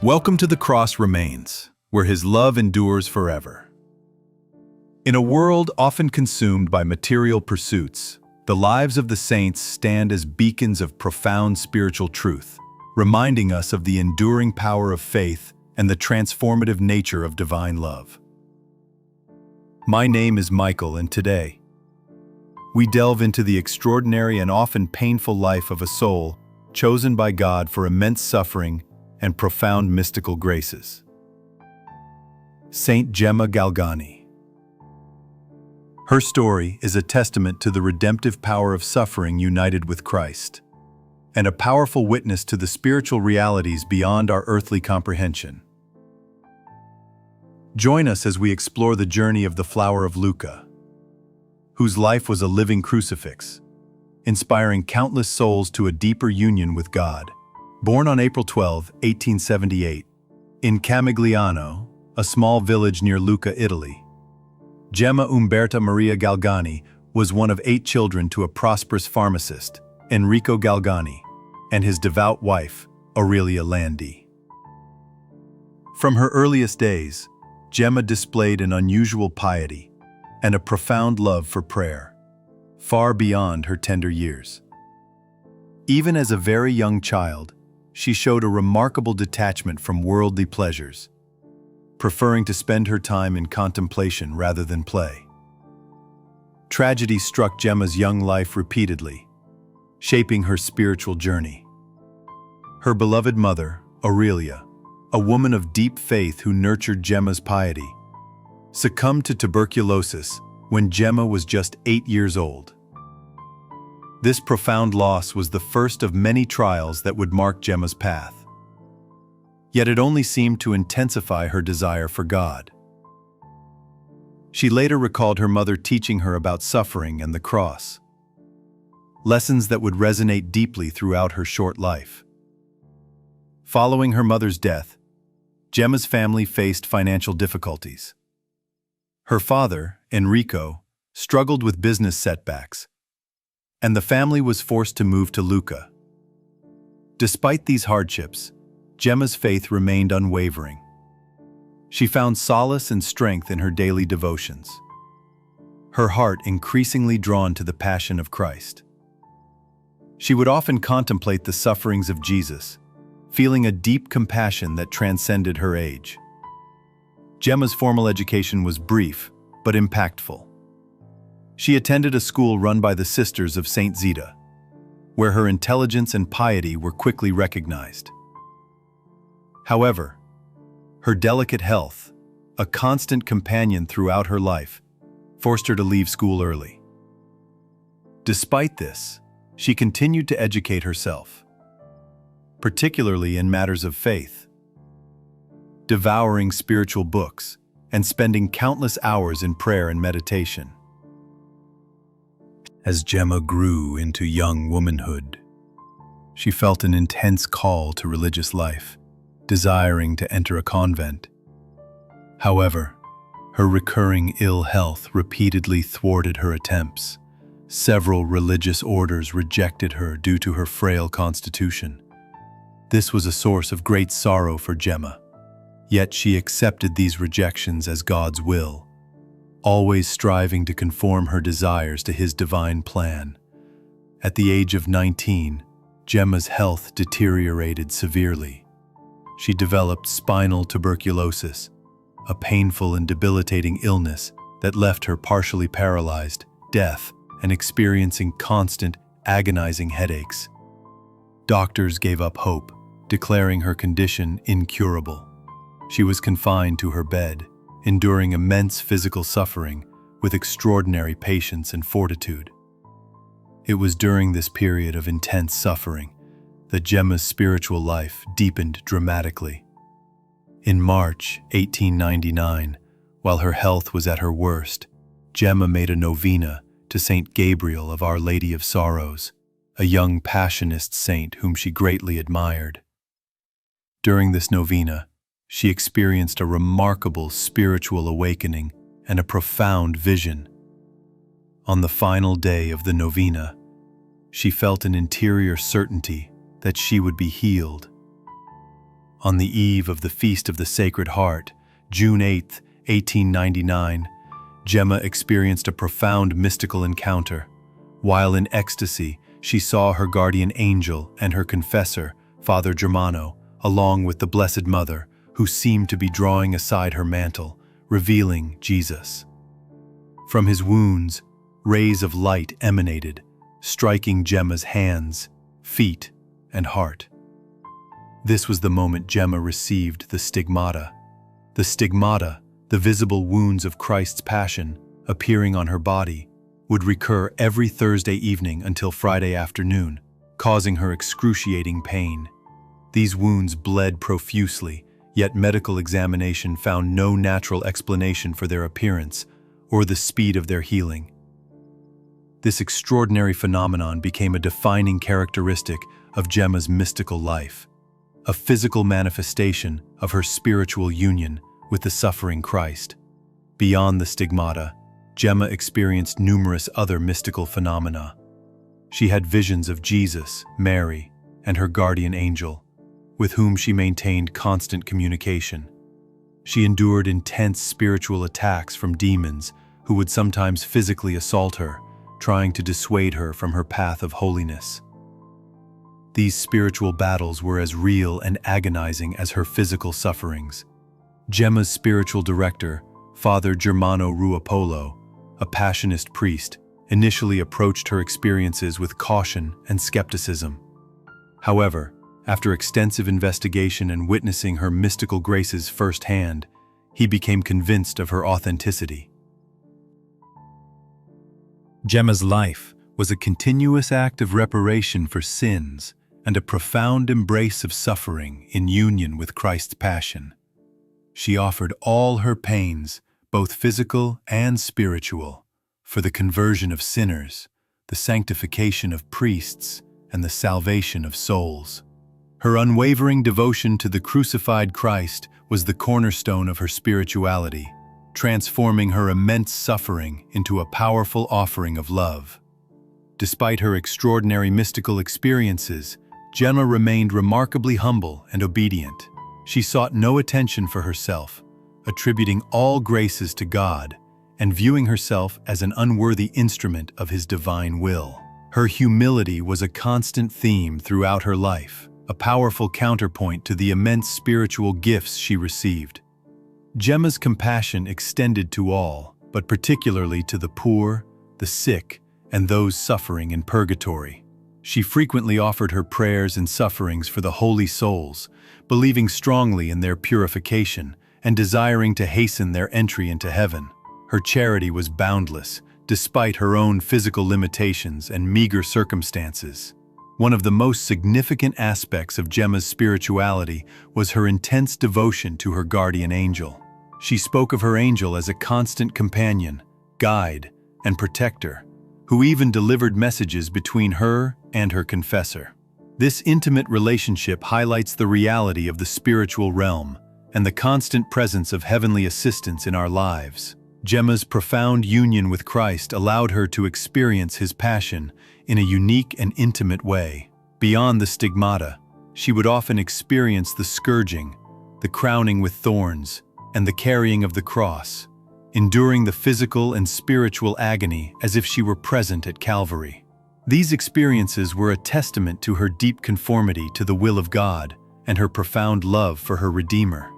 Welcome to the cross remains, where his love endures forever. In a world often consumed by material pursuits, the lives of the saints stand as beacons of profound spiritual truth, reminding us of the enduring power of faith and the transformative nature of divine love. My name is Michael, and today, we delve into the extraordinary and often painful life of a soul chosen by God for immense suffering and profound mystical graces. Saint Gemma Galgani. Her story is a testament to the redemptive power of suffering united with Christ, and a powerful witness to the spiritual realities beyond our earthly comprehension. Join us as we explore the journey of the Flower of Lucca, whose life was a living crucifix, inspiring countless souls to a deeper union with God. Born on April 12, 1878, in Camigliano, a small village near Lucca, Italy, Gemma Umberta Maria Galgani was one of 8 children to a prosperous pharmacist, Enrico Galgani, and his devout wife, Aurelia Landi. From her earliest days, Gemma displayed an unusual piety and a profound love for prayer, far beyond her tender years. Even as a very young child, she showed a remarkable detachment from worldly pleasures, preferring to spend her time in contemplation rather than play. Tragedy struck Gemma's young life repeatedly, shaping her spiritual journey. Her beloved mother, Aurelia, a woman of deep faith who nurtured Gemma's piety, succumbed to tuberculosis when Gemma was just 8 years old. This profound loss was the first of many trials that would mark Gemma's path. Yet it only seemed to intensify her desire for God. She later recalled her mother teaching her about suffering and the cross, lessons that would resonate deeply throughout her short life. Following her mother's death, Gemma's family faced financial difficulties. Her father, Enrico, struggled with business setbacks, and the family was forced to move to Lucca. Despite these hardships, Gemma's faith remained unwavering. She found solace and strength in her daily devotions, her heart increasingly drawn to the passion of Christ. She would often contemplate the sufferings of Jesus, feeling a deep compassion that transcended her age. Gemma's formal education was brief, but impactful. She attended a school run by the Sisters of St. Zita, where her intelligence and piety were quickly recognized. However, her delicate health, a constant companion throughout her life, forced her to leave school early. Despite this, she continued to educate herself, particularly in matters of faith, devouring spiritual books and spending countless hours in prayer and meditation. As Gemma grew into young womanhood, she felt an intense call to religious life, desiring to enter a convent. However, her recurring ill health repeatedly thwarted her attempts. Several religious orders rejected her due to her frail constitution. This was a source of great sorrow for Gemma, yet she accepted these rejections as God's will, always striving to conform her desires to His divine plan. At the age of 19, Gemma's health deteriorated severely. She developed spinal tuberculosis, a painful and debilitating illness that left her partially paralyzed, deaf, and experiencing constant, agonizing headaches. Doctors gave up hope, declaring her condition incurable. She was confined to her bed, enduring immense physical suffering with extraordinary patience and fortitude. It was during this period of intense suffering that Gemma's spiritual life deepened dramatically. In March 1899, while her health was at her worst, Gemma made a novena to Saint Gabriel of Our Lady of Sorrows, a young Passionist saint whom she greatly admired. During this novena, she experienced a remarkable spiritual awakening and a profound vision. On the final day of the novena, she felt an interior certainty that she would be healed. On the eve of the Feast of the Sacred Heart, June 8, 1899, Gemma experienced a profound mystical encounter. While in ecstasy, she saw her guardian angel and her confessor, Father Germano, along with the Blessed Mother, who seemed to be drawing aside her mantle, revealing Jesus. From his wounds, rays of light emanated, striking Gemma's hands, feet, and heart. This was the moment Gemma received the stigmata. The stigmata, the visible wounds of Christ's passion, appearing on her body, would recur every Thursday evening until Friday afternoon, causing her excruciating pain. These wounds bled profusely, yet medical examination found no natural explanation for their appearance or the speed of their healing. This extraordinary phenomenon became a defining characteristic of Gemma's mystical life, a physical manifestation of her spiritual union with the suffering Christ. Beyond the stigmata, Gemma experienced numerous other mystical phenomena. She had visions of Jesus, Mary, and her guardian angel, with whom she maintained constant communication. She endured intense spiritual attacks from demons who would sometimes physically assault her, trying to dissuade her from her path of holiness. These spiritual battles were as real and agonizing as her physical sufferings. Gemma's spiritual director, Father Germano Ruapolo, a Passionist priest, initially approached her experiences with caution and skepticism. However, after extensive investigation and witnessing her mystical graces firsthand, he became convinced of her authenticity. Gemma's life was a continuous act of reparation for sins and a profound embrace of suffering in union with Christ's passion. She offered all her pains, both physical and spiritual, for the conversion of sinners, the sanctification of priests, and the salvation of souls. Her unwavering devotion to the crucified Christ was the cornerstone of her spirituality, transforming her immense suffering into a powerful offering of love. Despite her extraordinary mystical experiences, Gemma remained remarkably humble and obedient. She sought no attention for herself, attributing all graces to God and viewing herself as an unworthy instrument of His divine will. Her humility was a constant theme throughout her life, a powerful counterpoint to the immense spiritual gifts she received. Gemma's compassion extended to all, but particularly to the poor, the sick, and those suffering in purgatory. She frequently offered her prayers and sufferings for the holy souls, believing strongly in their purification and desiring to hasten their entry into heaven. Her charity was boundless, despite her own physical limitations and meager circumstances. One of the most significant aspects of Gemma's spirituality was her intense devotion to her guardian angel. She spoke of her angel as a constant companion, guide, and protector, who even delivered messages between her and her confessor. This intimate relationship highlights the reality of the spiritual realm and the constant presence of heavenly assistance in our lives. Gemma's profound union with Christ allowed her to experience His passion in a unique and intimate way. Beyond the stigmata, she would often experience the scourging, the crowning with thorns, and the carrying of the cross, enduring the physical and spiritual agony as if she were present at Calvary. These experiences were a testament to her deep conformity to the will of God and her profound love for her Redeemer.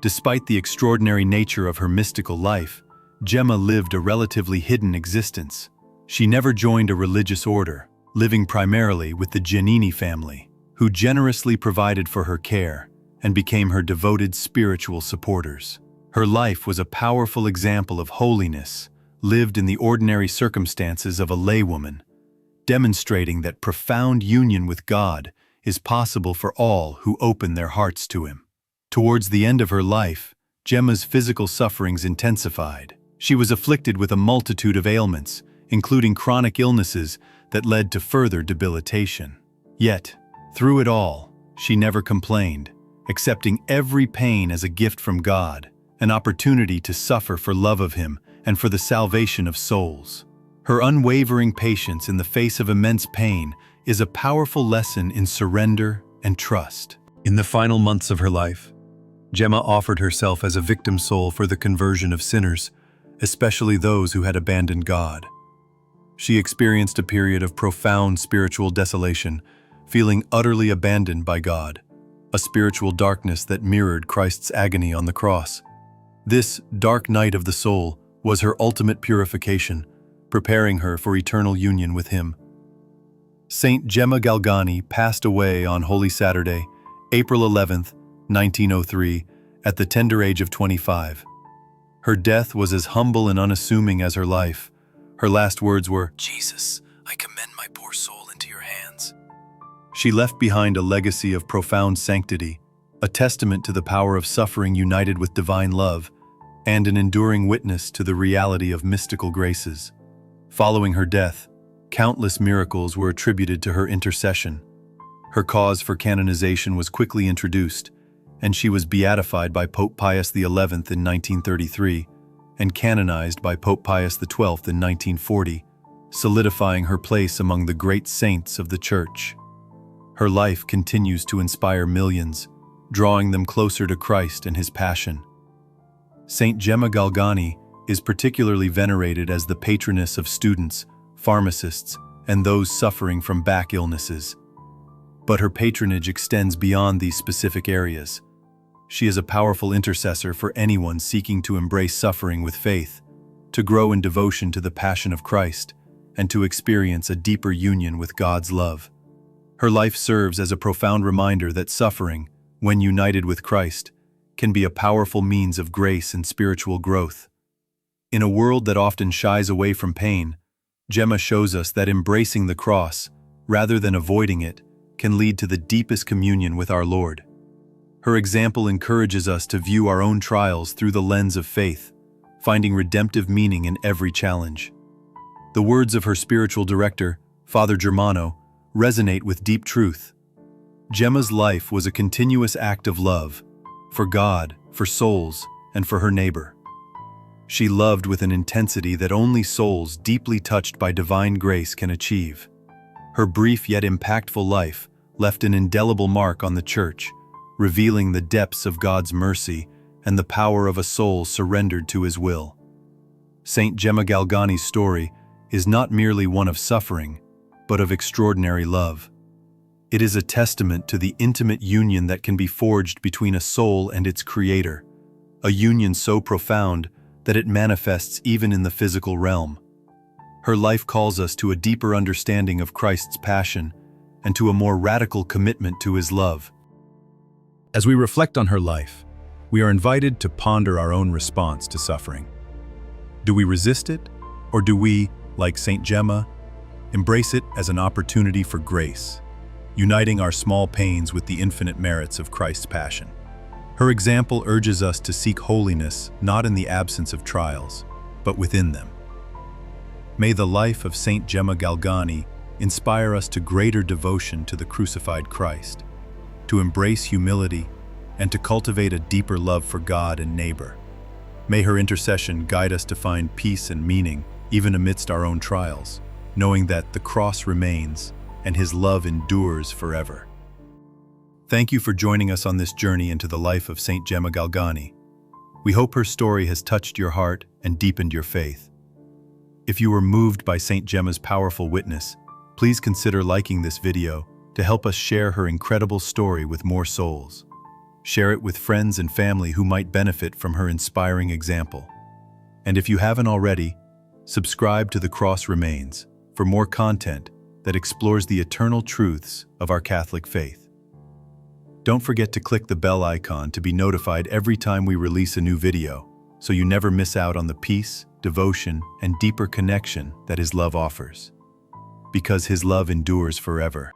Despite the extraordinary nature of her mystical life, Gemma lived a relatively hidden existence. She never joined a religious order, living primarily with the Giannini family, who generously provided for her care and became her devoted spiritual supporters. Her life was a powerful example of holiness, lived in the ordinary circumstances of a laywoman, demonstrating that profound union with God is possible for all who open their hearts to Him. Towards the end of her life, Gemma's physical sufferings intensified. She was afflicted with a multitude of ailments, including chronic illnesses that led to further debilitation. Yet, through it all, she never complained, accepting every pain as a gift from God, an opportunity to suffer for love of Him and for the salvation of souls. Her unwavering patience in the face of immense pain is a powerful lesson in surrender and trust. In the final months of her life, Gemma offered herself as a victim soul for the conversion of sinners, especially those who had abandoned God. She experienced a period of profound spiritual desolation, feeling utterly abandoned by God, a spiritual darkness that mirrored Christ's agony on the cross. This dark night of the soul was her ultimate purification, preparing her for eternal union with Him. Saint Gemma Galgani passed away on Holy Saturday, April 11th, 1903, at the tender age of 25. Her death was as humble and unassuming as her life. Her last words were, "Jesus, I commend my poor soul into your hands." She left behind a legacy of profound sanctity, a testament to the power of suffering united with divine love, and an enduring witness to the reality of mystical graces. Following her death, countless miracles were attributed to her intercession. Her cause for canonization was quickly introduced, and she was beatified by Pope Pius XI in 1933 and canonized by Pope Pius XII in 1940, solidifying her place among the great saints of the Church. Her life continues to inspire millions, drawing them closer to Christ and His passion. Saint Gemma Galgani is particularly venerated as the patroness of students, pharmacists, and those suffering from back illnesses. But her patronage extends beyond these specific areas. She is a powerful intercessor for anyone seeking to embrace suffering with faith, to grow in devotion to the passion of Christ, and to experience a deeper union with God's love. Her life serves as a profound reminder that suffering, when united with Christ, can be a powerful means of grace and spiritual growth. In a world that often shies away from pain, Gemma shows us that embracing the cross, rather than avoiding it, can lead to the deepest communion with our Lord. Her example encourages us to view our own trials through the lens of faith, finding redemptive meaning in every challenge. The words of her spiritual director, Father Germano, resonate with deep truth. Gemma's life was a continuous act of love, for God, for souls, and for her neighbor. She loved with an intensity that only souls deeply touched by divine grace can achieve. Her brief yet impactful life left an indelible mark on the Church, revealing the depths of God's mercy and the power of a soul surrendered to His will. Saint Gemma Galgani's story is not merely one of suffering, but of extraordinary love. It is a testament to the intimate union that can be forged between a soul and its Creator, a union so profound that it manifests even in the physical realm. Her life calls us to a deeper understanding of Christ's passion and to a more radical commitment to His love. As we reflect on her life, we are invited to ponder our own response to suffering. Do we resist it, or do we, like Saint Gemma, embrace it as an opportunity for grace, uniting our small pains with the infinite merits of Christ's passion? Her example urges us to seek holiness not in the absence of trials, but within them. May the life of Saint Gemma Galgani inspire us to greater devotion to the crucified Christ, to embrace humility, and to cultivate a deeper love for God and neighbor. May her intercession guide us to find peace and meaning even amidst our own trials, knowing that the cross remains and His love endures forever. Thank you for joining us on this journey into the life of Saint Gemma Galgani. We hope her story has touched your heart and deepened your faith. If you were moved by Saint Gemma's powerful witness, please consider liking this video to help us share her incredible story with more souls. Share it with friends and family who might benefit from her inspiring example. And if you haven't already, subscribe to The Cross Remains for more content that explores the eternal truths of our Catholic faith. Don't forget to click the bell icon to be notified every time we release a new video, so you never miss out on the peace, devotion, and deeper connection that His love offers. Because His love endures forever.